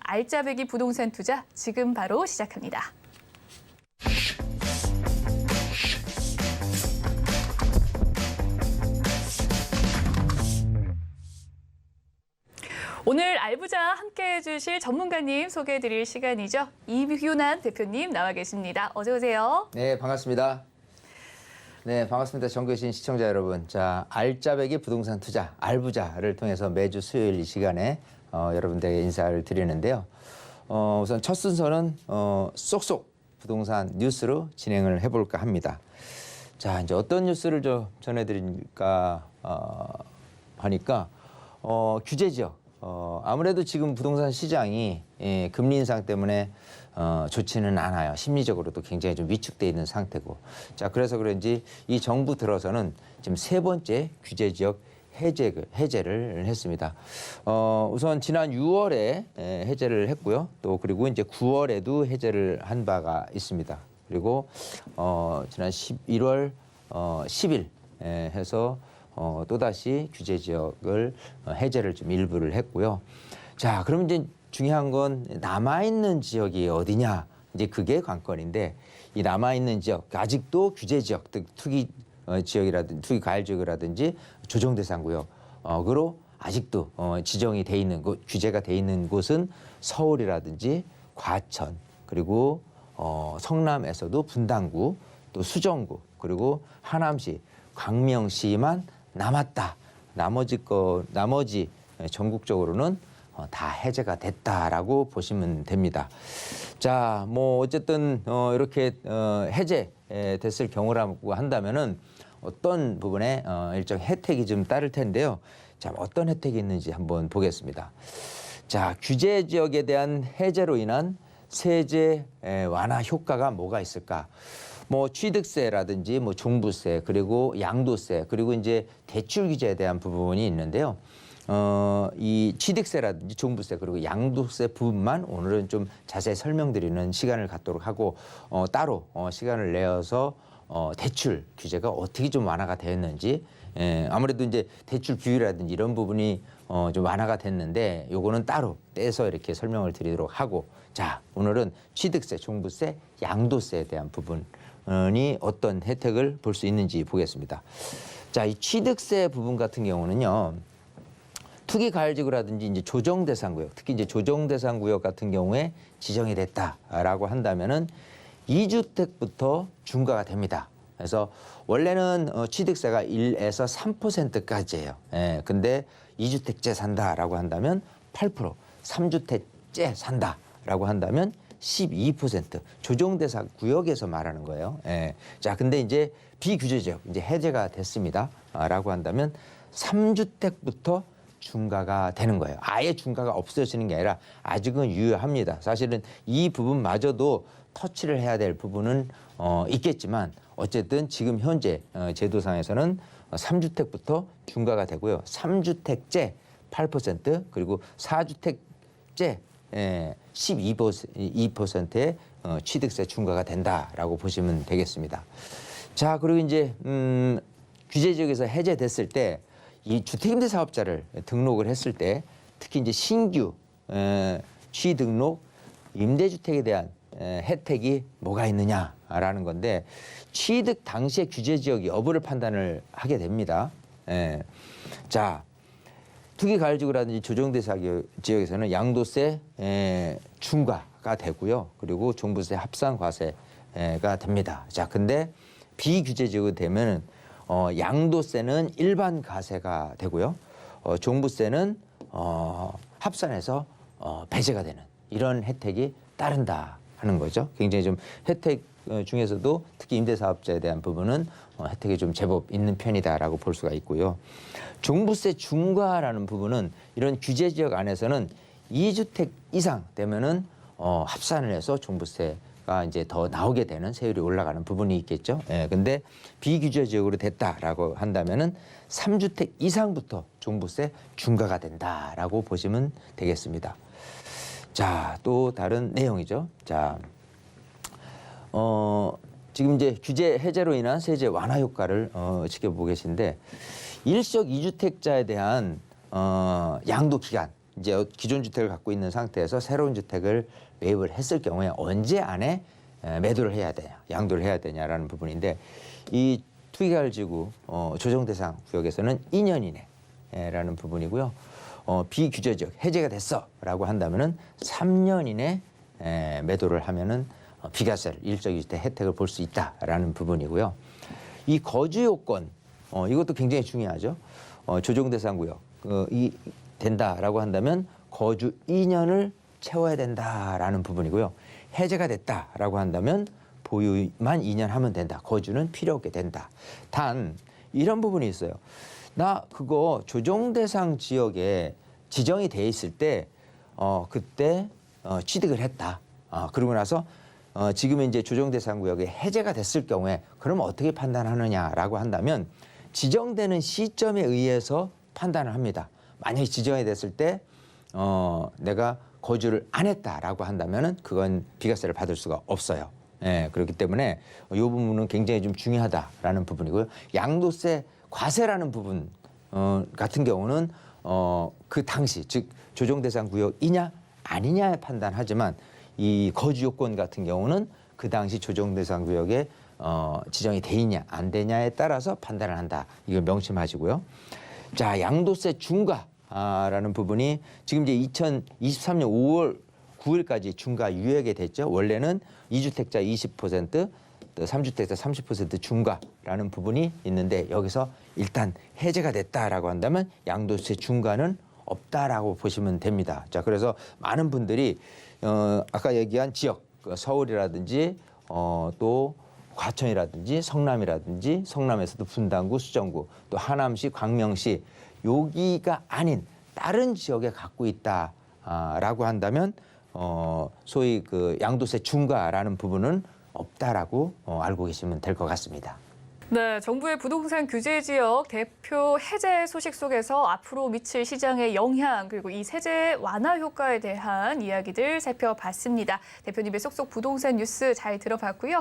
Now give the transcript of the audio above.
알짜배기 부동산 투자 지금 바로 시작합니다. 오늘 알부자 함께해 주실 전문가님 소개해 드릴 시간이죠. 이규난 대표님 나와 계십니다. 어서 오세요. 네, 반갑습니다. 네, 반갑습니다. 전국에 시청자 여러분. 자, 알짜배기 부동산 투자, 알부자를 통해서 매주 수요일 이 시간에 여러분들에게 인사를 드리는데요. 우선 첫 순서는 쏙쏙 부동산 뉴스로 진행을 해볼까 합니다. 자, 이제 어떤 뉴스를 전해드릴까 하니까 규제 지역. 아무래도 지금 부동산 시장이 금리 인상 때문에 좋지는 않아요. 심리적으로도 굉장히 좀 위축돼 있는 상태고. 자, 그래서 그런지 이 정부 들어서는 지금 세 번째 규제 지역 해제를 했습니다. 우선 지난 6월에 해제를 했고요. 또 그리고 이제 9월에도 해제를 한 바가 있습니다. 그리고 지난 11월 10일 해서 또다시 규제 지역을 해제를 좀 일부를 했고요. 자, 그럼 이제 중요한 건 남아있는 지역이 어디냐. 이제 그게 관건인데 이 남아있는 지역, 아직도 규제 지역, 투기 지역이라든지 투기 과열 지역이라든지 조정 대상 구역으로 아직도 지정이 돼 있는 곳, 규제가 돼 있는 곳은 서울이라든지 과천, 그리고 성남에서도 분당구, 또 수정구, 그리고 하남시, 광명시만 남았다. 나머지 전국적으로는 다 해제가 됐다라고 보시면 됩니다. 자, 뭐 어쨌든 이렇게 해제 됐을 경우라고 한다면은 어떤 부분에 일정 혜택이 좀 따를 텐데요. 자, 어떤 혜택이 있는지 한번 보겠습니다. 자, 규제 지역에 대한 해제로 인한 세제 완화 효과가 뭐가 있을까? 뭐 취득세라든지 뭐 종부세, 그리고 양도세, 그리고 이제 대출 규제에 대한 부분이 있는데요. 이 취득세라든지 종부세, 그리고 양도세 부분만 오늘은 좀 자세히 설명드리는 시간을 갖도록 하고, 따로 시간을 내어서 대출 규제가 어떻게 좀 완화가 되었는지, 아무래도 이제 대출 규율이라든지 이런 부분이 좀 완화가 됐는데 요거는 따로 떼서 이렇게 설명을 드리도록 하고, 자, 오늘은 취득세, 종부세, 양도세에 대한 부분이 어떤 혜택을 볼 수 있는지 보겠습니다. 자, 이 취득세 부분 같은 경우는요. 투기 과열지구라든지 이제 조정 대상 구역, 특히 이제 조정 대상 구역 같은 경우에 지정이 됐다라고 한다면은 2주택부터 중과가 됩니다. 그래서 원래는 취득세가 1에서 3%까지예요. 근데 2주택째 산다라고 한다면 8%, 3주택째 산다라고 한다면 12% 조정 대상 구역에서 말하는 거예요. 자, 근데 이제 비규제 지역 이제 해제가 됐습니다. 라고 한다면 3주택부터 중과가 되는 거예요. 아예 중과가 없어지는 게 아니라 아직은 유효합니다. 사실은 이 부분마저도 터치를 해야 될 부분은 있겠지만 어쨌든 지금 현재 제도상에서는 3주택부터 중과가 되고요. 3주택째 8% 그리고 4주택째 12%의 취득세 중과가 된다라고 보시면 되겠습니다. 자, 그리고 이제 규제 지역에서 해제됐을 때 이 주택임대 사업자를 등록을 했을 때 특히 이제 신규 취등록 임대주택에 대한 혜택이 뭐가 있느냐라는 건데 취득 당시의 규제 지역 여부를 판단을 하게 됩니다. 자, 투기 과열지구라든지 조정대상 지역에서는 양도세 중과가 되고요. 그리고 종부세 합산과세가 됩니다. 자, 근데 비규제 지역이 되면은 양도세는 일반 과세가 되고요. 종부세는 합산해서 배제가 되는 이런 혜택이 따른다 하는 거죠. 굉장히 좀 혜택 중에서도 특히 임대사업자에 대한 부분은 혜택이 좀 제법 있는 편이다라고 볼 수가 있고요. 종부세 중과라는 부분은 이런 규제 지역 안에서는 2주택 이상 되면은 합산을 해서 종부세가 이제 더 나오게 되는 세율이 올라가는 부분이 있겠죠. 근데 비규제 지역으로 됐다라고 한다면은 3주택 이상부터 종부세 중과가 된다라고 보시면 되겠습니다. 자, 또 다른 내용이죠. 자, 지금 이제 규제 해제로 인한 세제 완화 효과를 지켜보고 계신데 일시적 2주택자에 대한 양도 기간 이제 기존 주택을 갖고 있는 상태에서 새로운 주택을 매입을 했을 경우에 언제 안에 매도를 해야 되냐, 양도를 해야 되냐라는 부분인데 이 투기가을지구 조정 대상 구역에서는 2년 이내라는 부분이고요. 비규제적 해제가 됐어라고 한다면은 3년 이내 매도를 하면은 비과세를 일정주택 혜택을 볼 수 있다라는 부분이고요. 이 거주 요건 이것도 굉장히 중요하죠. 조정 대상 구역 이 된다라고 한다면 거주 2년을 채워야 된다라는 부분이고요. 해제가 됐다라고 한다면 보유만 2년 하면 된다. 거주는 필요 없게 된다. 단 이런 부분이 있어요. 나 그거 조정 대상 지역에 지정이 돼 있을 때 그때 취득을 했다. 그러고 나서 지금 이제 조정 대상 구역에 해제가 됐을 경우에 그럼 어떻게 판단하느냐라고 한다면 지정되는 시점에 의해서 판단을 합니다. 만약에 지정이 됐을 때 내가 거주를 안 했다라고 한다면은 그건 비과세를 받을 수가 없어요. 예, 그렇기 때문에 이 부분은 굉장히 좀 중요하다라는 부분이고요. 양도세 과세라는 부분 같은 경우는 그 당시 즉 조정 대상 구역이냐 아니냐에 판단하지만 이 거주 요건 같은 경우는 그 당시 조정 대상 구역에 지정이 돼 있냐 안 되냐에 따라서 판단을 한다. 이걸 명심하시고요. 자, 양도세 중과라는 부분이 지금 이제 2023년 5월 9일까지 중과 유예가 됐죠. 원래는 2주택자 20%, 또 3주택자 30% 중과라는 부분이 있는데 여기서 일단 해제가 됐다라고 한다면 양도세 중과는 없다라고 보시면 됩니다. 자, 그래서 많은 분들이 아까 얘기한 지역, 서울이라든지 또 과천이라든지 성남이라든지 성남에서도 분당구, 수정구, 또 하남시, 광명시 여기가 아닌 다른 지역에 갖고 있다라고 한다면 소위 그 양도세 중과라는 부분은 없다라고 알고 계시면 될 것 같습니다. 네, 정부의 부동산 규제 지역 대표 해제 소식 속에서 앞으로 미칠 시장의 영향 그리고 이 세제 완화 효과에 대한 이야기들 살펴봤습니다. 대표님의 쏙쏙 부동산 뉴스 잘 들어봤고요.